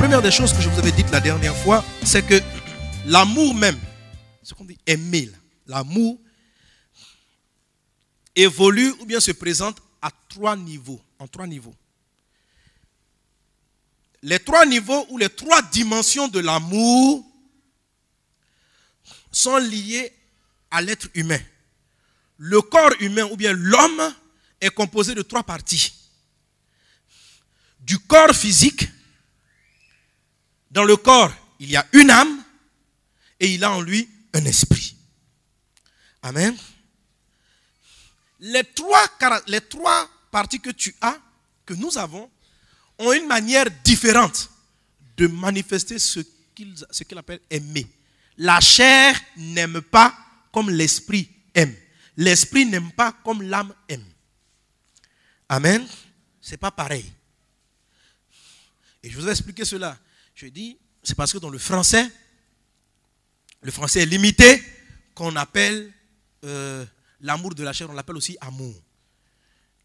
première des choses que je vous avais dites la dernière fois, c'est que l'amour même, ce qu'on dit aimer, l'amour évolue ou bien se présente à trois niveaux, en trois niveaux. Les trois niveaux ou les trois dimensions de l'amour sont liées à l'être humain. Le corps humain ou bien l'homme est composé de trois parties. Du corps physique, dans le corps, il y a une âme et il a en lui un esprit. Amen. Les trois parties que tu as, que nous avons, ont une manière différente de manifester ce qu'il appelle aimer. La chair n'aime pas comme l'esprit aime. L'esprit n'aime pas comme l'âme aime. Amen. Ce n'est pas pareil. Et je vous ai expliqué cela. Je dis, c'est parce que dans le français est limité, qu'on appelle l'amour de la chair, on l'appelle aussi amour.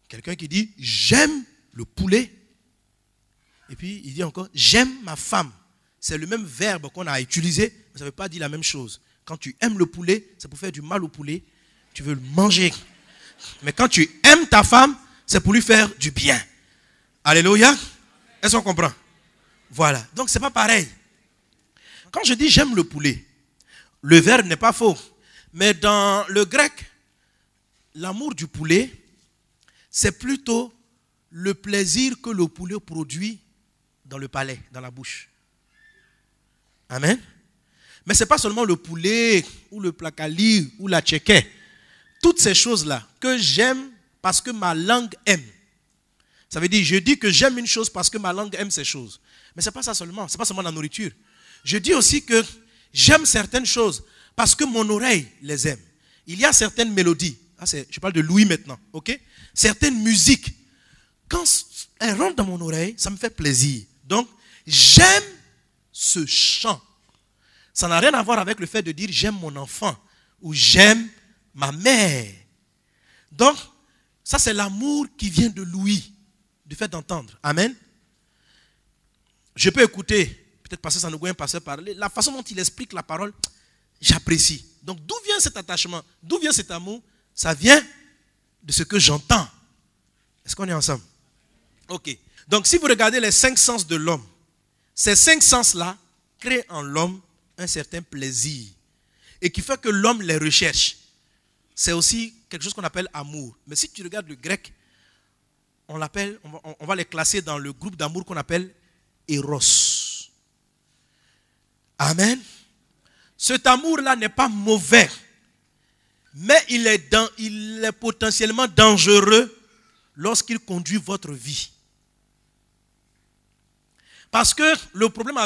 Quelqu'un qui dit, j'aime le poulet. Et puis il dit encore, j'aime ma femme. C'est le même verbe qu'on a utilisé, mais ça ne veut pas dire la même chose. Quand tu aimes le poulet, c'est pour faire du mal au poulet. Tu veux le manger. Mais quand tu aimes ta femme, c'est pour lui faire du bien. Alléluia. Est-ce qu'on comprend? Voilà. Donc ce n'est pas pareil. Quand je dis j'aime le poulet, le verbe n'est pas faux. Mais dans le grec, l'amour du poulet, c'est plutôt le plaisir que le poulet produit dans le palais, dans la bouche. Amen. Mais ce n'est pas seulement le poulet, ou le placali, ou la tchéké. Toutes ces choses-là que j'aime parce que ma langue aime. Ça veut dire, je dis que j'aime une chose parce que ma langue aime ces choses. Mais ce n'est pas ça seulement, ce n'est pas seulement la nourriture. Je dis aussi que j'aime certaines choses parce que mon oreille les aime. Il y a certaines mélodies, je parle de Louis maintenant, ok? Certaines musiques, quand elles rentrent dans mon oreille, ça me fait plaisir. Donc, j'aime ce chant. Ça n'a rien à voir avec le fait de dire j'aime mon enfant ou j'aime ma mère. Donc, ça c'est l'amour qui vient de Louis, du fait d'entendre. Amen. Je peux écouter, peut-être passer ça nous voit un pasteur parler, la façon dont il explique la parole, j'apprécie. Donc d'où vient cet attachement? D'où vient cet amour? Ça vient de ce que j'entends. Est-ce qu'on est ensemble? Ok. Donc si vous regardez les 5 sens de l'homme, ces 5 sens-là créent en l'homme un certain plaisir et qui fait que l'homme les recherche. C'est aussi quelque chose qu'on appelle amour. Mais si tu regardes le grec, on va les classer dans le groupe d'amour qu'on appelle Eros. Amen. Cet amour-là n'est pas mauvais, mais il est potentiellement dangereux lorsqu'il conduit votre vie. Parce que le problème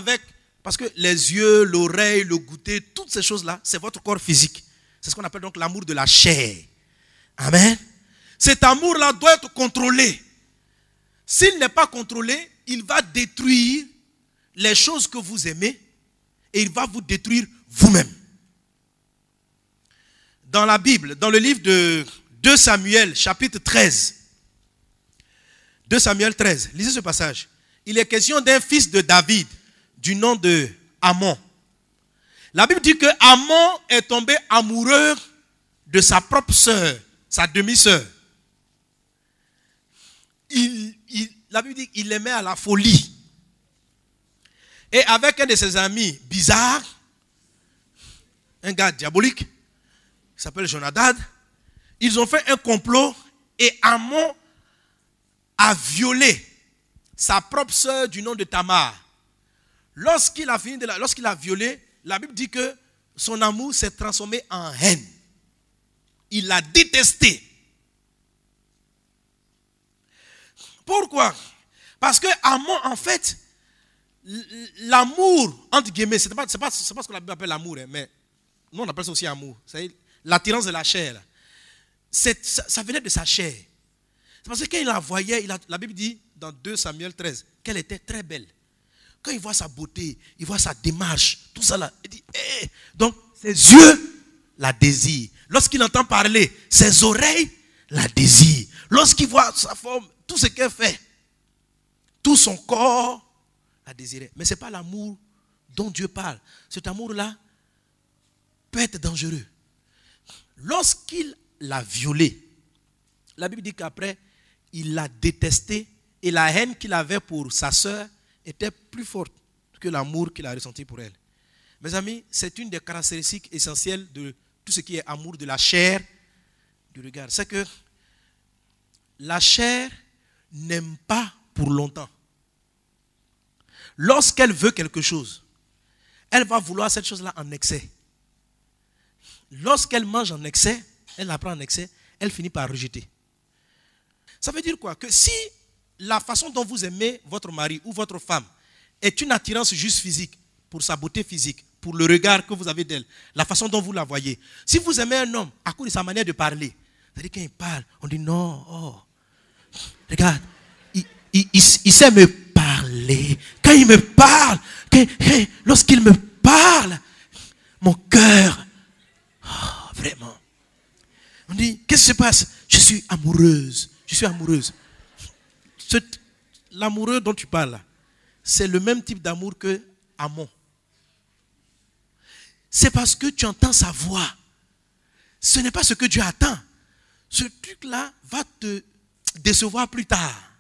parce que les yeux, l'oreille, le goûter, toutes ces choses-là, c'est votre corps physique. C'est ce qu'on appelle donc l'amour de la chair. Amen. Cet amour-là doit être contrôlé. S'il n'est pas contrôlé, il va détruire les choses que vous aimez et il va vous détruire vous-même. Dans la Bible, dans le livre de 2 Samuel, chapitre 13, 2 Samuel 13, lisez ce passage. Il est question d'un fils de David, du nom de Amon. La Bible dit que Amon est tombé amoureux de sa propre sœur, sa demi-sœur. La Bible dit qu'il l'aimait à la folie. Et avec un de ses amis bizarres, un gars diabolique, qui s'appelle Jonadab, ils ont fait un complot et Amon a violé sa propre sœur du nom de Tamar. Lorsqu'il a violé, la Bible dit que son amour s'est transformé en haine. Il l'a détesté. Pourquoi? Parce que Amon, en fait, l'amour, entre guillemets, c'est pas ce que la Bible appelle l'amour, mais nous on appelle ça aussi amour. C'est l'attirance de la chair. Ça venait de sa chair. C'est parce que quand il la voyait, la Bible dit dans 2 Samuel 13 qu'elle était très belle. Quand il voit sa beauté, il voit sa démarche, tout ça là, il dit, hey! Donc ses yeux la désirent. Lorsqu'il entend parler, ses oreilles la désirent. Lorsqu'il voit sa forme, tout ce qu'elle fait, tout son corps à désirer. Mais ce n'est pas l'amour dont Dieu parle. Cet amour-là peut être dangereux. Lorsqu'il l'a violée, la Bible dit qu'après, il l'a détestée et la haine qu'il avait pour sa sœur était plus forte que l'amour qu'il a ressenti pour elle. Mes amis, c'est une des caractéristiques essentielles de tout ce qui est amour de la chair, du regard. C'est que la chair n'aime pas pour longtemps. Lorsqu'elle veut quelque chose, elle va vouloir cette chose-là en excès. Lorsqu'elle mange en excès, elle la prend en excès, elle finit par rejeter. Ça veut dire quoi? Que si la façon dont vous aimez votre mari ou votre femme est une attirance juste physique, pour sa beauté physique, pour le regard que vous avez d'elle, la façon dont vous la voyez. Si vous aimez un homme à cause de sa manière de parler, c'est-à-dire quand il parle, on dit non, oh, regarde, il sait me parler. Quand il me parle, lorsqu'il me parle, mon cœur, oh, vraiment. On dit, qu'est-ce qui se passe? Je suis amoureuse. Je suis amoureuse. L'amoureux dont tu parles là, c'est le même type d'amour que Amon. C'est parce que tu entends sa voix. Ce n'est pas ce que Dieu attend. Ce truc-là va te décevoir plus tard.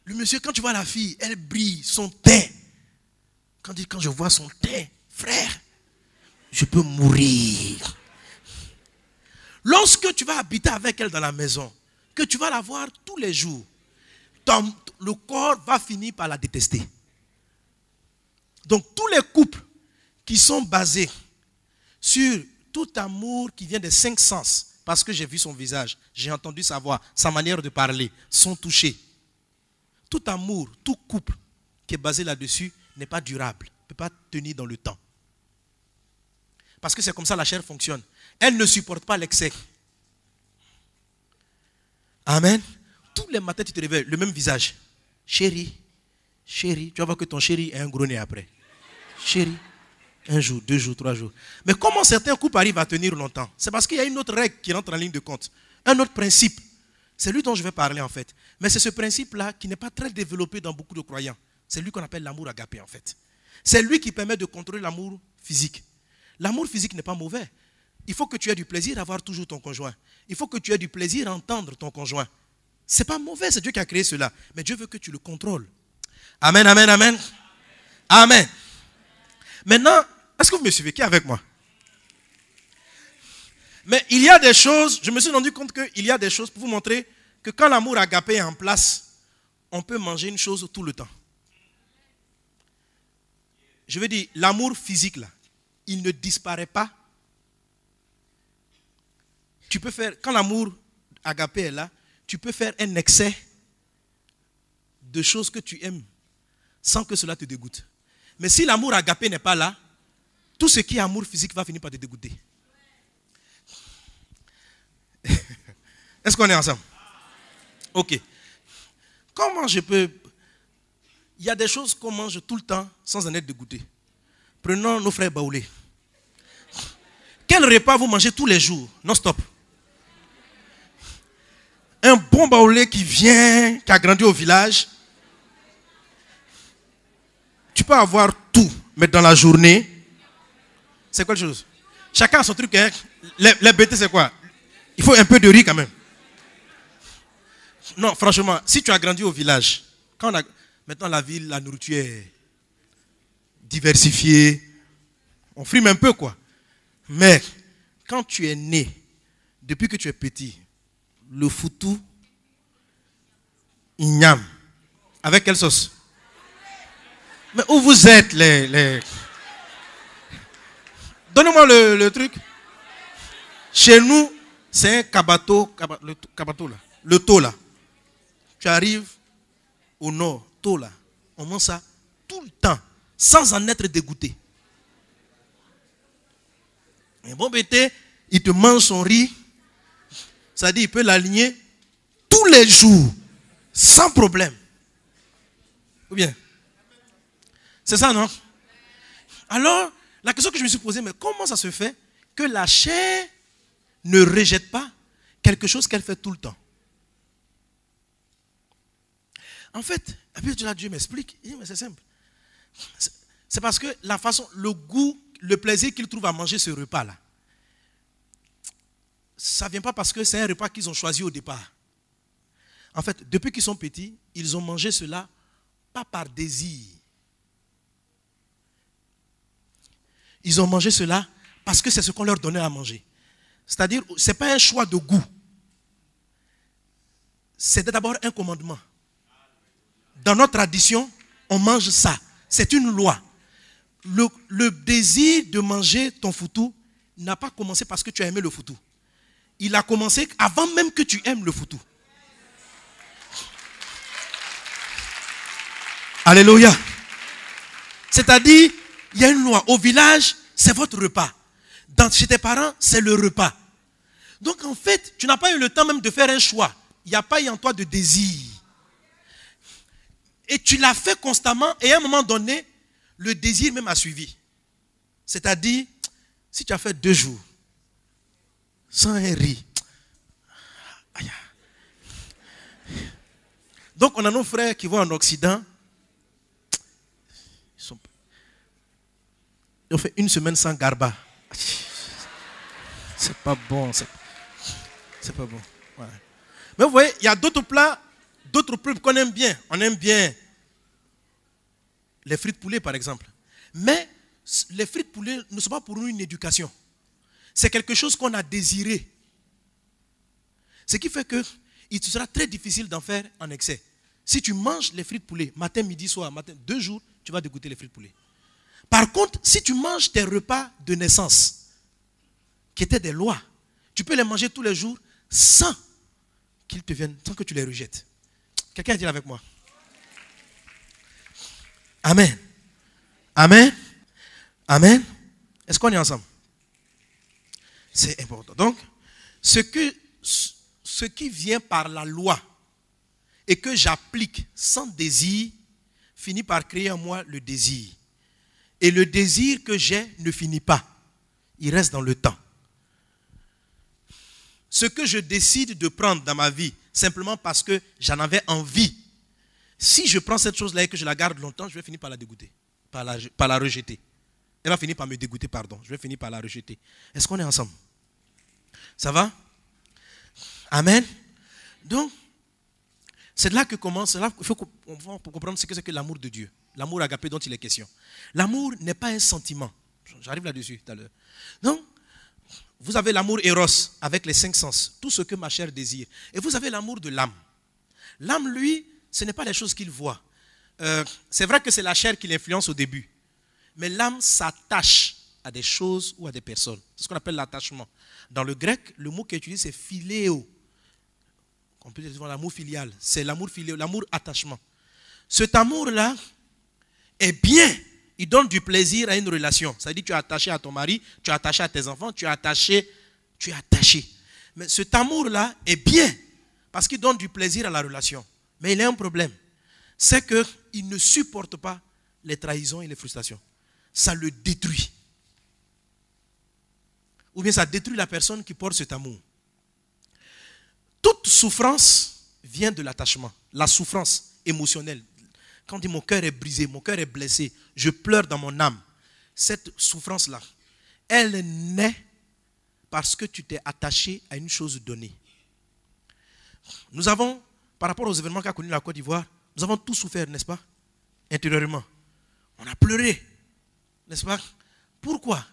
Le monsieur, quand tu vois la fille, elle brille, son teint. Quand je vois son teint, frère, je peux mourir. Lorsque tu vas habiter avec elle dans la maison, que tu vas la voir tous les jours, le corps va finir par la détester. Donc tous les couples qui sont basés sur tout amour qui vient des 5 sens, parce que j'ai vu son visage, j'ai entendu sa voix, sa manière de parler, sont touchés. Tout amour, tout couple qui est basé là-dessus n'est pas durable, ne peut pas tenir dans le temps. Parce que c'est comme ça la chair fonctionne. Elle ne supporte pas l'excès. Amen. Tous les matins, tu te réveilles, le même visage. Chérie, chérie, tu vas voir que ton chéri est un gros nez après. Chérie, 1 jour, 2 jours, 3 jours. Mais comment certains couples arrivent à tenir longtemps? C'est parce qu'il y a une autre règle qui rentre en ligne de compte. Un autre principe. C'est lui dont je vais parler en fait. Mais c'est ce principe-là qui n'est pas très développé dans beaucoup de croyants. C'est lui qu'on appelle l'amour agapé en fait. C'est lui qui permet de contrôler l'amour physique. L'amour physique n'est pas mauvais. Il faut que tu aies du plaisir à voir toujours ton conjoint. Il faut que tu aies du plaisir à entendre ton conjoint. Ce n'est pas mauvais, c'est Dieu qui a créé cela. Mais Dieu veut que tu le contrôles. Amen, amen, amen. Amen. Maintenant, est-ce que vous me suivez? Qui est avec moi? Mais il y a des choses, je me suis rendu compte qu'il y a des choses pour vous montrer que quand l'amour agapé est en place, on peut manger une chose tout le temps. Je veux dire, l'amour physique là, il ne disparaît pas. Tu peux faire, quand l'amour agapé est là, tu peux faire un excès de choses que tu aimes sans que cela te dégoûte. Mais si l'amour agapé n'est pas là, tout ce qui est amour physique va finir par te dégoûter. Est-ce qu'on est ensemble? Ok. Comment je peux... Il y a des choses qu'on mange tout le temps sans en être dégoûté. Prenons nos frères baoulés. Quel repas vous mangez tous les jours, non-stop? Un bon baoulé qui vient, qui a grandi au village. Tu peux avoir tout, mais dans la journée, c'est quoi la chose? Chacun a son truc. Hein? Les bêtés, c'est quoi? Il faut un peu de riz quand même. Non, franchement, si tu as grandi au village, maintenant la ville, la nourriture est diversifiée, on frime un peu quoi. Mais quand tu es né, depuis que tu es petit, le foutou, igname. Avec quelle sauce? Mais où vous êtes les... Donnez-moi le truc. Chez nous, c'est un kabato, le kabato là, le taux là. Tu arrives au nord, taux là, on mange ça tout le temps, sans en être dégoûté. Un bon bêté, il te mange son riz, ça dit il peut l'aligner tous les jours, sans problème. Ou bien? C'est ça, non? Alors, la question que je me suis posée, mais comment ça se fait que la chair ne rejette pas quelque chose qu'elle fait tout le temps? En fait, et puis là, Dieu m'explique. Il dit, mais c'est simple. C'est parce que la façon, le goût, le plaisir qu'ils trouvent à manger ce repas-là, ça ne vient pas parce que c'est un repas qu'ils ont choisi au départ. En fait, depuis qu'ils sont petits, ils ont mangé cela pas par désir. Ils ont mangé cela parce que c'est ce qu'on leur donnait à manger. C'est-à-dire, ce n'est pas un choix de goût. C'est d'abord un commandement. Dans notre tradition, on mange ça. C'est une loi. Le désir de manger ton foutou n'a pas commencé parce que tu as aimé le foutou. Il a commencé avant même que tu aimes le foutou. Alléluia. C'est-à-dire, il y a une loi. Au village, c'est votre repas. Chez tes parents, c'est le repas. Donc en fait, tu n'as pas eu le temps même de faire un choix. Il n'y a pas eu en toi de désir. Et tu l'as fait constamment et à un moment donné, le désir même a suivi. C'est-à-dire, si tu as fait 2 jours sans un riz. Donc on a nos frères qui vont en Occident. Ils ont fait 1 semaine sans garba. C'est pas bon. C'est pas bon. Ouais. Mais vous voyez, il y a d'autres plats, d'autres peuples qu'on aime bien. On aime bien les frites poulet, par exemple. Mais les frites poulet ne sont pas pour nous une éducation. C'est quelque chose qu'on a désiré. Ce qui fait que il sera très difficile d'en faire en excès. Si tu manges les frites poulet, matin, midi, soir, 2 jours, tu vas dégoûter les frites poulet. Par contre, si tu manges tes repas de naissance, qui étaient des lois, tu peux les manger tous les jours sans qu'ils te viennent, sans que tu les rejettes. Quelqu'un dit avec moi. Amen. Amen. Amen. Est-ce qu'on est ensemble? C'est important. Donc, ce qui vient par la loi et que j'applique sans désir finit par créer en moi le désir. Et le désir que j'ai ne finit pas. Il reste dans le temps. Ce que je décide de prendre dans ma vie, simplement parce que j'en avais envie, si je prends cette chose-là et que je la garde longtemps, je vais finir par la dégoûter, par la rejeter. Elle va finir par me dégoûter, pardon. Je vais finir par la rejeter. Est-ce qu'on est ensemble? Ça va? Amen. Donc, c'est de là que commence, là il faut comprendre ce que c'est que l'amour de Dieu. L'amour agapé dont il est question. L'amour n'est pas un sentiment. J'arrive là-dessus tout à l'heure. Donc, vous avez l'amour éros avec les 5 sens, tout ce que ma chair désire. Et vous avez l'amour de l'âme. L'âme, lui, ce n'est pas les choses qu'il voit. C'est vrai que c'est la chair qui l'influence au début. Mais l'âme s'attache à des choses ou à des personnes. C'est ce qu'on appelle l'attachement. Dans le grec, le mot qui est utilisé, c'est philéo. On peut dire l'amour filial. C'est l'amour philéo, l'amour attachement. Cet amour-là est bien. Il donne du plaisir à une relation. Ça veut dire que tu es attaché à ton mari, tu es attaché à tes enfants, tu es attaché. Mais cet amour-là est bien parce qu'il donne du plaisir à la relation. Mais il a un problème. C'est qu'il ne supporte pas les trahisons et les frustrations. Ça le détruit. Ou bien ça détruit la personne qui porte cet amour. Toute souffrance vient de l'attachement. La souffrance émotionnelle. Quand on dit mon cœur est brisé, mon cœur est blessé, je pleure dans mon âme. Cette souffrance-là, elle naît parce que tu t'es attaché à une chose donnée. Nous avons, par rapport aux événements qu'a connu la Côte d'Ivoire, nous avons tous souffert, n'est-ce pas? Intérieurement. On a pleuré, n'est-ce pas? Pourquoi?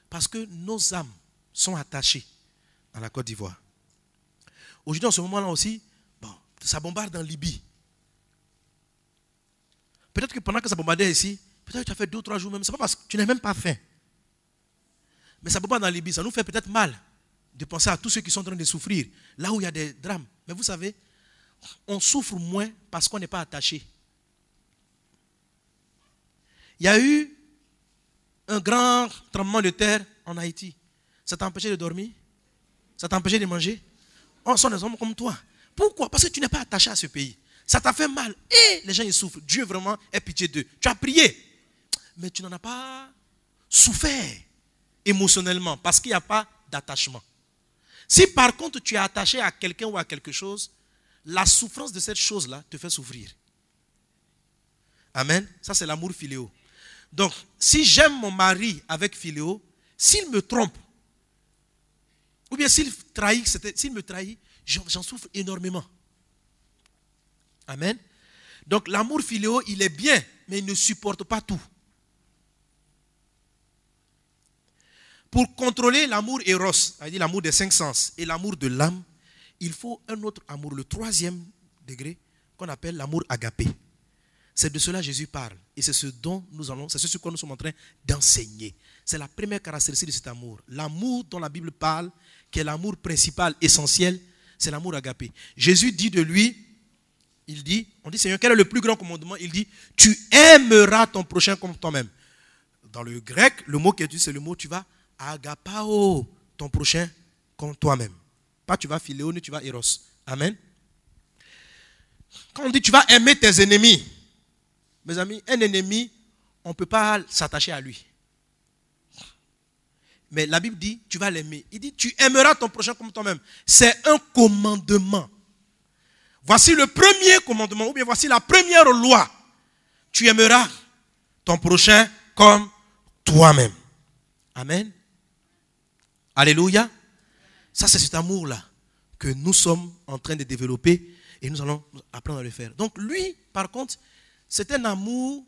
Parce que nos âmes sont attachées à la Côte d'Ivoire. Aujourd'hui, en ce moment-là aussi, ça bombarde en Libye. Peut-être que pendant que ça bombardait ici, peut-être que tu as fait 2 ou 3 jours même. Ce n'est pas parce que tu n'as même pas faim. Mais ça bombarde en Libye. Ça nous fait peut-être mal de penser à tous ceux qui sont en train de souffrir. Là où il y a des drames. Mais vous savez, on souffre moins parce qu'on n'est pas attaché. Il y a eu un grand tremblement de terre en Haïti. Ça t'a empêché de dormir? Ça t'a empêché de manger? On sont des hommes comme toi. Pourquoi? Parce que tu n'es pas attaché à ce pays. Ça t'a fait mal. Et les gens, ils souffrent. Dieu vraiment ait pitié d'eux. Tu as prié. Mais tu n'en as pas souffert émotionnellement parce qu'il n'y a pas d'attachement. Si par contre tu es attaché à quelqu'un ou à quelque chose, la souffrance de cette chose-là te fait souffrir. Amen. Ça, c'est l'amour philéo. Donc, si j'aime mon mari avec philéo, s'il me trompe, ou bien s'il me trahit, j'en souffre énormément. Amen. Donc, l'amour philéo, il est bien, mais il ne supporte pas tout. Pour contrôler l'amour éros, c'est-à-dire l'amour des 5 sens, et l'amour de l'âme, il faut un autre amour, le 3e degré, qu'on appelle l'amour agapé. C'est de cela que Jésus parle. Et c'est ce sur quoi nous sommes en train d'enseigner. C'est la première caractéristique de cet amour. L'amour dont la Bible parle, qui est l'amour principal, essentiel, c'est l'amour agapé. Jésus dit de lui, on dit, Seigneur, quel est le plus grand commandement? Il dit, tu aimeras ton prochain comme toi-même. Dans le grec, le mot qui est utilisé, c'est le mot, tu vas agapao, ton prochain comme toi-même. Pas tu vas philéo, ni tu vas éros. Amen. Quand on dit tu vas aimer tes ennemis, mes amis, un ennemi, on ne peut pas s'attacher à lui. Mais la Bible dit, tu vas l'aimer. Il dit, tu aimeras ton prochain comme toi-même. C'est un commandement. Voici le premier commandement, ou bien voici la première loi. Tu aimeras ton prochain comme toi-même. Amen. Alléluia. Ça, c'est cet amour-là que nous sommes en train de développer et nous allons apprendre à le faire. Donc lui, par contre, c'est un amour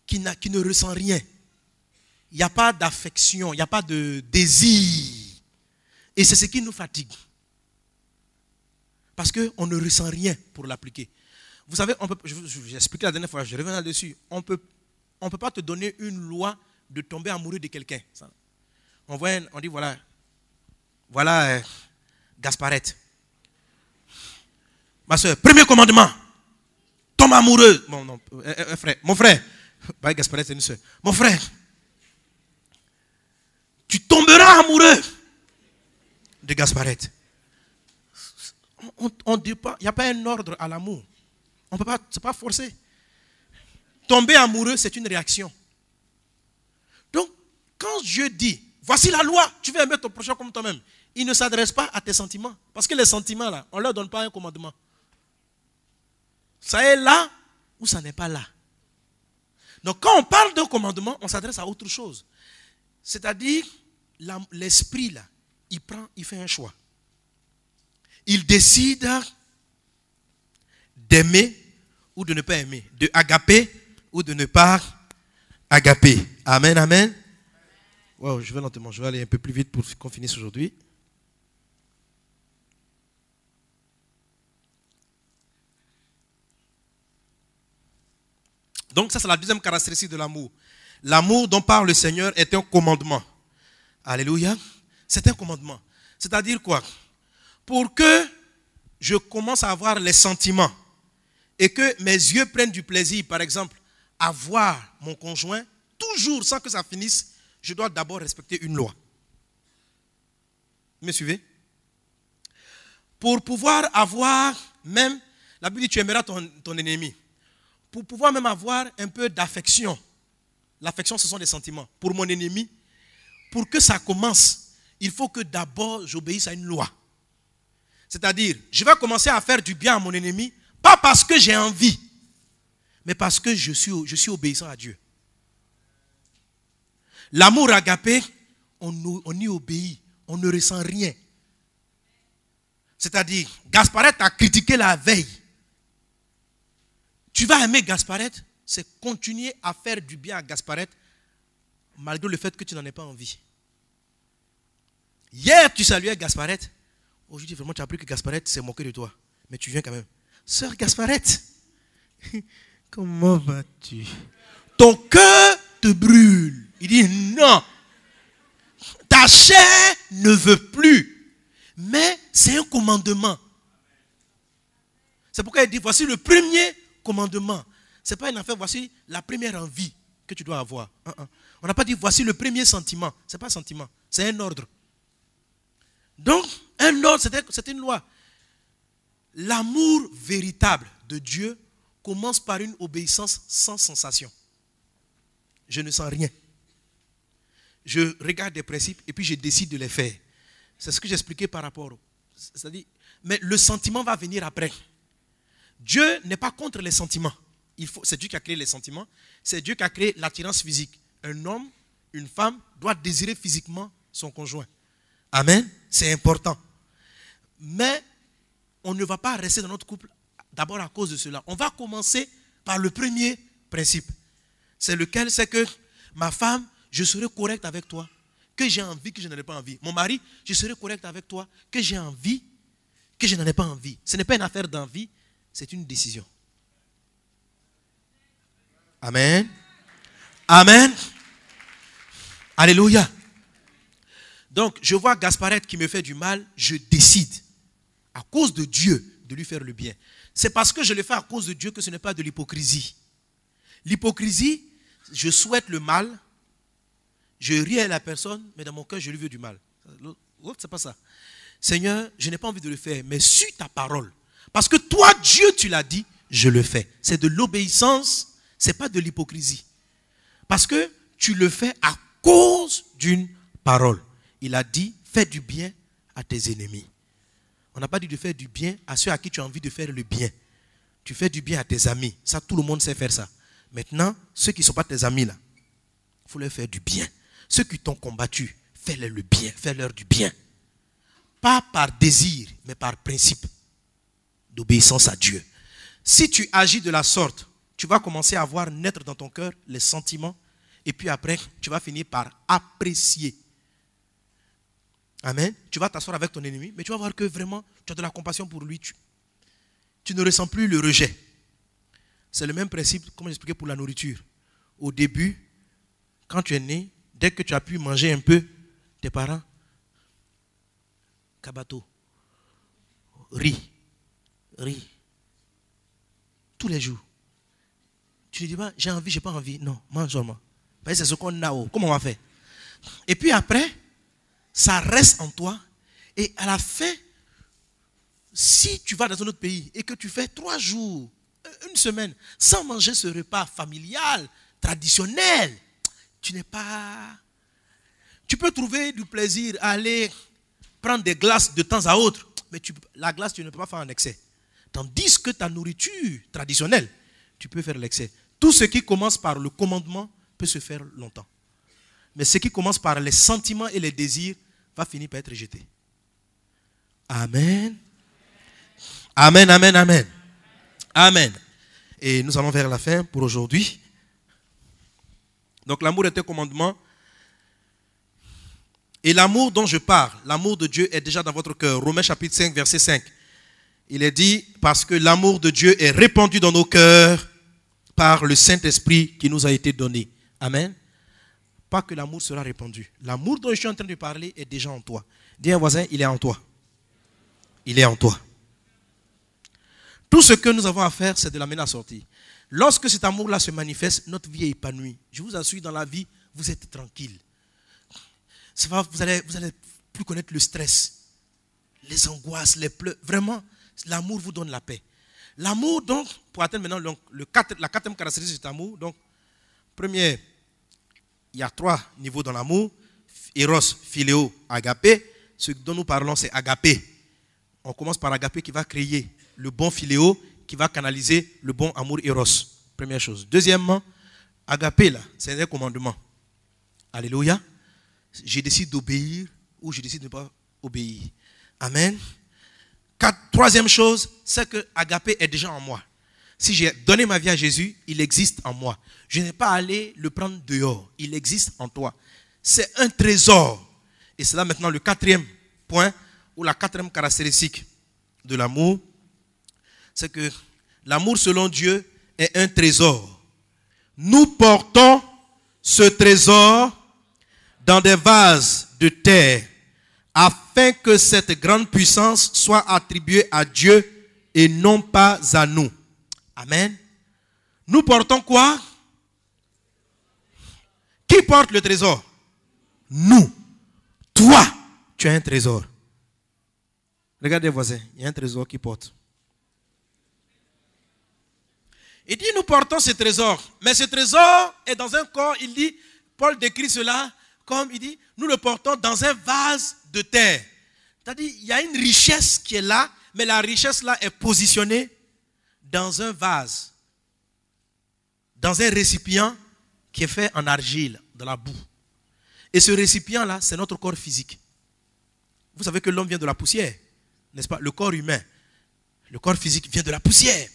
qui ne ressent rien. Il n'y a pas d'affection, il n'y a pas de désir. Et c'est ce qui nous fatigue. Parce qu'on ne ressent rien pour l'appliquer. Vous savez, j'ai expliqué la dernière fois, je reviens là-dessus. On peut pas te donner une loi de tomber amoureux de quelqu'un. On dit voilà Gasparette. Ma soeur, premier commandement. Tombe amoureux. Mon frère. Pas Gasparette, c'est une soeur. Mon frère. Tu tomberas amoureux de Gasparette. Il n'y a pas un ordre à l'amour. On peut pas, c'est pas forcé. Tomber amoureux, c'est une réaction. Donc, quand Dieu dit, voici la loi, tu vas aimer ton prochain comme toi-même, il ne s'adresse pas à tes sentiments. Parce que les sentiments, là, on ne leur donne pas un commandement. Ça est là ou ça n'est pas là. Donc, quand on parle d'un commandement, on s'adresse à autre chose. C'est-à-dire, l'esprit, là, il fait un choix. Il décide d'aimer ou de ne pas aimer, de agaper ou de ne pas agaper. Amen, amen. Wow, je vais aller un peu plus vite pour qu'on finisse aujourd'hui. Donc ça, c'est la deuxième caractéristique de l'amour. L'amour dont parle le Seigneur est un commandement. Alléluia. C'est un commandement. C'est-à-dire quoi? Pour que je commence à avoir les sentiments et que mes yeux prennent du plaisir, par exemple, à voir mon conjoint, toujours sans que ça finisse, je dois d'abord respecter une loi. Vous me suivez? Pour pouvoir avoir même, la Bible dit tu aimeras ton ennemi. Pour pouvoir même avoir un peu d'affection. L'affection, ce sont des sentiments. Pour mon ennemi, pour que ça commence, il faut que d'abord j'obéisse à une loi. C'est-à-dire, je vais commencer à faire du bien à mon ennemi, pas parce que j'ai envie, mais parce que je suis obéissant à Dieu. L'amour agapé, on y obéit, on ne ressent rien. C'est-à-dire, Gasparette a critiqué la veille. Tu vas aimer Gasparette, c'est continuer à faire du bien à Gasparette, malgré le fait que tu n'en aies pas envie. Hier, tu saluais Gasparette. Aujourd'hui, vraiment, tu as appris que Gasparette s'est moqué de toi. Mais tu viens quand même. Sœur Gasparette, comment vas-tu? Ton cœur te brûle. Il dit non. Ta chair ne veut plus. Mais c'est un commandement. C'est pourquoi il dit, voici le premier commandement. Ce n'est pas une affaire, voici la première envie que tu dois avoir. On n'a pas dit, voici le premier sentiment. Ce n'est pas un sentiment, c'est un ordre. Donc, un ordre, c'est une loi. L'amour véritable de Dieu commence par une obéissance sans sensation. Je ne sens rien. Je regarde des principes et puis je décide de les faire. C'est ce que j'expliquais par rapport. C'est-à-dire, mais le sentiment va venir après. Dieu n'est pas contre les sentiments. c'est Dieu qui a créé les sentiments, c'est Dieu qui a créé l'attirance physique. Un homme, une femme doit désirer physiquement son conjoint. Amen. C'est important. Mais on ne va pas rester dans notre couple d'abord à cause de cela. On va commencer par le premier principe. C'est lequel? C'est que ma femme, je serai correct avec toi, que j'ai envie, que je n'en ai pas envie. Mon mari, je serai correct avec toi, que j'ai envie, que je n'en ai pas envie. Ce n'est pas une affaire d'envie, c'est une décision. Amen. Amen. Alléluia. Donc, je vois Gasparette qui me fait du mal, je décide, à cause de Dieu, de lui faire le bien. C'est parce que je le fais à cause de Dieu que ce n'est pas de l'hypocrisie. L'hypocrisie, je souhaite le mal, je ris à la personne, mais dans mon cœur, je lui veux du mal. L'autre, c'est pas ça. Seigneur, je n'ai pas envie de le faire, mais suis ta parole. Parce que toi, Dieu, tu l'as dit, je le fais. C'est de l'obéissance, ce n'est pas de l'hypocrisie. Parce que tu le fais à cause d'une parole. Il a dit, fais du bien à tes ennemis. On n'a pas dit de faire du bien à ceux à qui tu as envie de faire le bien. Tu fais du bien à tes amis. Ça, tout le monde sait faire ça. Maintenant, ceux qui ne sont pas tes amis, là, il faut leur faire du bien. Ceux qui t'ont combattu, fais-leur le bien, fais-leur du bien. Pas par désir, mais par principe d'obéissance à Dieu. Si tu agis de la sorte, tu vas commencer à voir naître dans ton cœur les sentiments et puis après, tu vas finir par apprécier. Amen. Tu vas t'asseoir avec ton ennemi, mais tu vas voir que vraiment, tu as de la compassion pour lui. Tu ne ressens plus le rejet. C'est le même principe, comme j'expliquais pour la nourriture. Au début, quand tu es né, dès que tu as pu manger un peu, tes parents, Kabato, ris. Tous les jours. Tu ne dis pas, j'ai envie, j'ai pas envie. Non, mange seulement. C'est ce qu'on a. Comment on va faire? Et puis après, ça reste en toi. Et à la fin, si tu vas dans un autre pays et que tu fais 3 jours, une semaine, sans manger ce repas familial, traditionnel, tu n'es pas... Tu peux trouver du plaisir à aller prendre des glaces de temps à autre, mais la glace, tu ne peux pas faire en excès. Tandis que ta nourriture traditionnelle, tu peux faire l'excès. Tout ce qui commence par le commandement peut se faire longtemps. Mais ce qui commence par les sentiments et les désirs va finir par être rejeté. Amen. Amen, amen, amen. Amen. Et nous allons vers la fin pour aujourd'hui. Donc l'amour est un commandement. Et l'amour dont je parle, l'amour de Dieu est déjà dans votre cœur. Romains chapitre 5, verset 5. Il est dit, parce que l'amour de Dieu est répandu dans nos cœurs par le Saint-Esprit qui nous a été donné. Amen. Pas que l'amour sera répandu. L'amour dont je suis en train de parler est déjà en toi. Dis à un voisin, il est en toi. Il est en toi. Tout ce que nous avons à faire, c'est de l'amener à sortir. Lorsque cet amour-là se manifeste, notre vie est épanouie. Je vous assure, dans la vie, vous êtes tranquille. Vous allez plus connaître le stress, les angoisses, les pleurs. Vraiment, l'amour vous donne la paix. L'amour, donc, pour atteindre maintenant la quatrième caractéristique de cet amour, donc, premier, il y a 3 niveaux dans l'amour. Eros, philéo, agapé. Ce dont nous parlons, c'est agapé. On commence par agapé qui va créer le bon philéo, qui va canaliser le bon amour eros. Première chose. Deuxièmement, agapé, là, c'est un commandement. Alléluia. Je décide d'obéir ou je décide de ne pas obéir. Amen. Troisième chose, c'est que agapé est déjà en moi. Si j'ai donné ma vie à Jésus, il existe en moi. Je n'ai pas à aller le prendre dehors. Il existe en toi. C'est un trésor. Et c'est là maintenant le 4e point ou la 4e caractéristique de l'amour. C'est que l'amour selon Dieu est un trésor. Nous portons ce trésor dans des vases de terre afin que cette grande puissance soit attribuée à Dieu et non pas à nous. Amen. Nous portons quoi? Qui porte le trésor? Nous. Toi, tu as un trésor. Regardez, voisins, il y a un trésor qui porte. Il dit, nous portons ce trésor. Mais ce trésor est dans un corps, il dit, Paul décrit cela comme, il dit, nous le portons dans un vase de terre. C'est-à-dire, il y a une richesse qui est là, mais la richesse là est positionnée dans un vase dans un récipient qui est fait en argile, dans la boue. Et ce récipient-là, c'est notre corps physique. Vous savez que l'homme vient de la poussière, n'est-ce pas? Le corps humain, le corps physique vient de la poussière.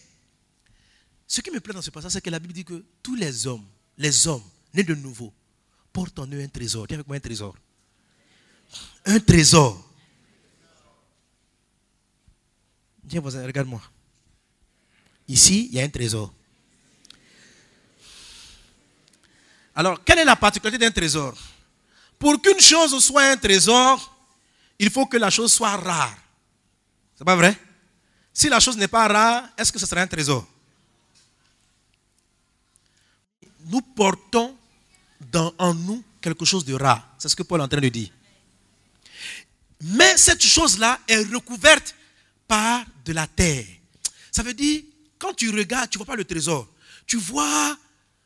Ce qui me plaît dans ce passage, c'est que la Bible dit que tous les hommes nés de nouveau, portent en eux un trésor. Dis avec moi un trésor. Un trésor. Dis voisin, regarde-moi. Ici, il y a un trésor. Alors, quelle est la particularité d'un trésor? Pour qu'une chose soit un trésor, il faut que la chose soit rare. C'est pas vrai? Si la chose n'est pas rare, est-ce que ce sera un trésor? Nous portons en nous quelque chose de rare. C'est ce que Paul est en train de dire. Mais cette chose-là est recouverte par de la terre. Ça veut dire, quand tu regardes, tu ne vois pas le trésor. Tu vois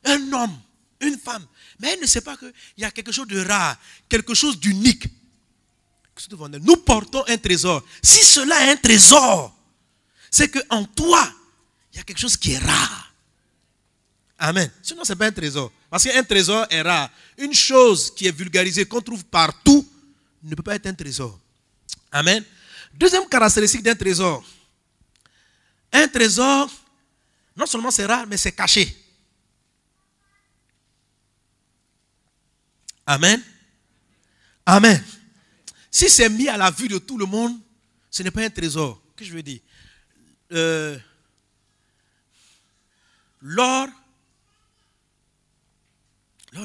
un homme, une femme, mais elle ne sait pas qu'il y a quelque chose de rare, quelque chose d'unique. Nous portons un trésor. Si cela est un trésor, c'est qu'en toi, il y a quelque chose qui est rare. Amen. Sinon, ce n'est pas un trésor. Parce qu'un trésor est rare. Une chose qui est vulgarisée, qu'on trouve partout, ne peut pas être un trésor. Amen. Deuxième caractéristique d'un trésor. Un trésor, non seulement c'est rare, mais c'est caché. Amen. Amen. Si c'est mis à la vue de tout le monde, ce n'est pas un trésor. Qu'est-ce que je veux dire? L'or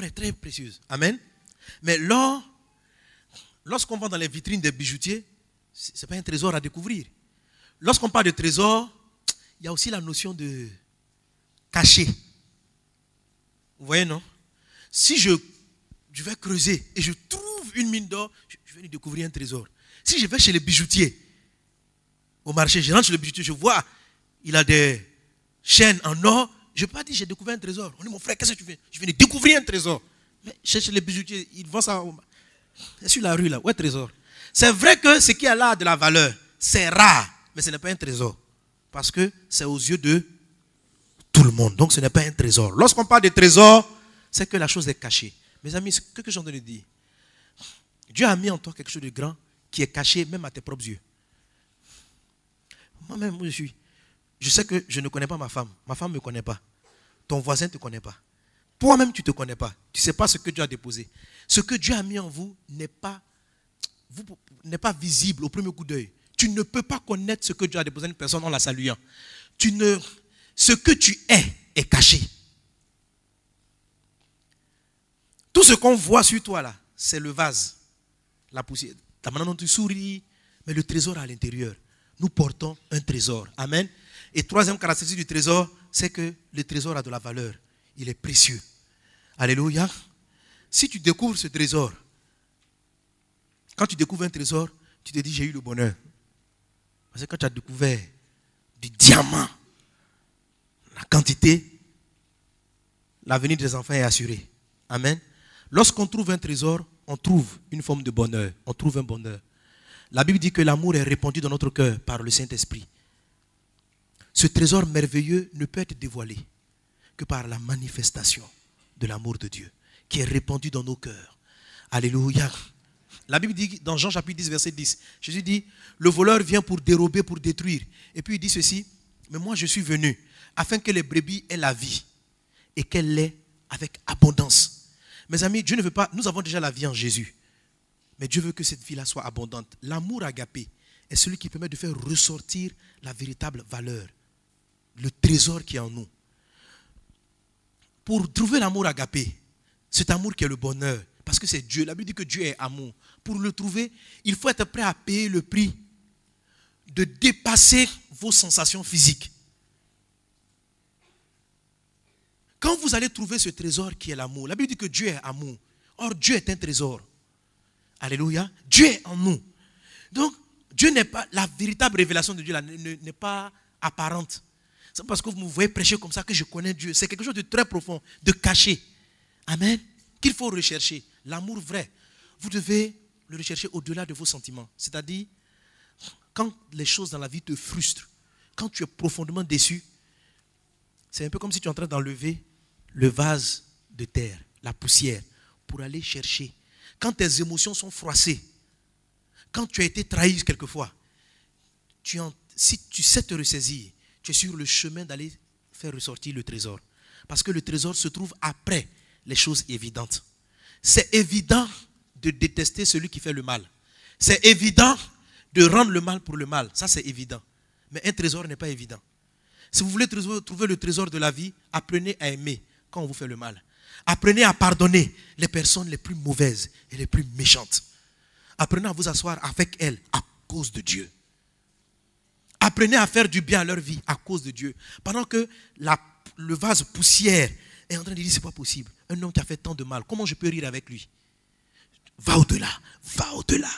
est très précieux. Amen. Mais l'or, lorsqu'on va dans les vitrines des bijoutiers, ce n'est pas un trésor à découvrir. Lorsqu'on parle de trésor, il y a aussi la notion de caché. Vous voyez, non? Si je vais creuser et je trouve une mine d'or, je vais y découvrir un trésor. Si je vais chez les bijoutiers, au marché, je rentre chez le bijoutier, je vois, il a des chaînes en or, je ne peux pas dire j'ai découvert un trésor. On dit mon frère, qu'est-ce que tu fais? Je viens de découvrir un trésor. Mais chez les bijoutiers, ils vendent ça. C'est sur la rue là, où est le trésor? C'est vrai que ce qui a là de la valeur, c'est rare, mais ce n'est pas un trésor. Parce que c'est aux yeux de tout le monde. Donc ce n'est pas un trésor. Lorsqu'on parle de trésor, c'est que la chose est cachée. Mes amis, ce que j'ai entendu dire, Dieu a mis en toi quelque chose de grand qui est caché même à tes propres yeux. Moi-même, je sais que je ne connais pas ma femme. Ma femme ne me connaît pas. Ton voisin ne te connaît pas. Toi-même, tu ne te connais pas. Tu ne sais pas ce que Dieu a déposé. Ce que Dieu a mis en vous n'est pas visible au premier coup d'œil. Tu ne peux pas connaître ce que Dieu a déposé en une personne en la saluant. Ce que tu est caché. Tout ce qu'on voit sur toi là, c'est le vase, la poussière. La manière dont tu souris, mais le trésor à l'intérieur. Nous portons un trésor. Amen. Et troisième caractéristique du trésor, c'est que le trésor a de la valeur. Il est précieux. Alléluia. Si tu découvres ce trésor, quand tu découvres un trésor, tu te dis j'ai eu le bonheur. Parce que quand tu as découvert du diamant, la quantité, l'avenir des enfants est assuré. Amen. Lorsqu'on trouve un trésor, on trouve une forme de bonheur. On trouve un bonheur. La Bible dit que l'amour est répandu dans notre cœur par le Saint-Esprit. Ce trésor merveilleux ne peut être dévoilé que par la manifestation de l'amour de Dieu qui est répandu dans nos cœurs. Alléluia. La Bible dit dans Jean chapitre 10, verset 10, Jésus dit, le voleur vient pour dérober, pour détruire. Et puis il dit ceci, mais moi je suis venu afin que les brebis aient la vie et qu'elle l'ait avec abondance. Mes amis, Dieu ne veut pas, nous avons déjà la vie en Jésus. Mais Dieu veut que cette vie-là soit abondante. L'amour agapé est celui qui permet de faire ressortir la véritable valeur, le trésor qui est en nous. Pour trouver l'amour agapé, cet amour qui est le bonheur, parce que c'est Dieu, la Bible dit que Dieu est amour. Pour le trouver, il faut être prêt à payer le prix de dépasser vos sensations physiques. Quand vous allez trouver ce trésor qui est l'amour, la Bible dit que Dieu est amour. Or, Dieu est un trésor. Alléluia. Dieu est en nous. Donc, Dieu n'est pas, la véritable révélation de Dieu là, n'est pas apparente. C'est parce que vous me voyez prêcher comme ça que je connais Dieu. C'est quelque chose de très profond, de caché. Amen. Qu'il faut rechercher. L'amour vrai. Vous devez le rechercher au-delà de vos sentiments. C'est-à-dire, quand les choses dans la vie te frustrent, quand tu es profondément déçu, c'est un peu comme si tu es en train d'enlever le vase de terre, la poussière, pour aller chercher. Quand tes émotions sont froissées, quand tu as été trahi quelquefois, si tu sais te ressaisir, tu es sur le chemin d'aller faire ressortir le trésor. Parce que le trésor se trouve après les choses évidentes. C'est évident de détester celui qui fait le mal. C'est évident de rendre le mal pour le mal. Ça, c'est évident. Mais un trésor n'est pas évident. Si vous voulez trouver le trésor de la vie, apprenez à aimer quand on vous fait le mal. Apprenez à pardonner les personnes les plus mauvaises et les plus méchantes. Apprenez à vous asseoir avec elles à cause de Dieu. Apprenez à faire du bien à leur vie à cause de Dieu. Pendant que le vase poussière est en train de dire, c'est pas possible. Un homme qui a fait tant de mal, comment je peux rire avec lui? Va au-delà, va au-delà.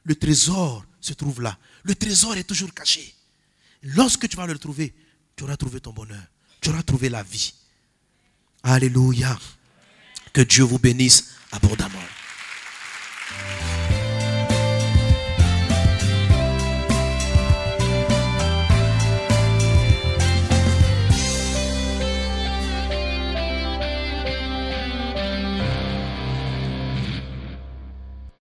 Le trésor se trouve là. Le trésor est toujours caché. Lorsque tu vas le trouver, tu auras trouvé ton bonheur. Tu auras trouvé la vie. Alléluia. Que Dieu vous bénisse abondamment.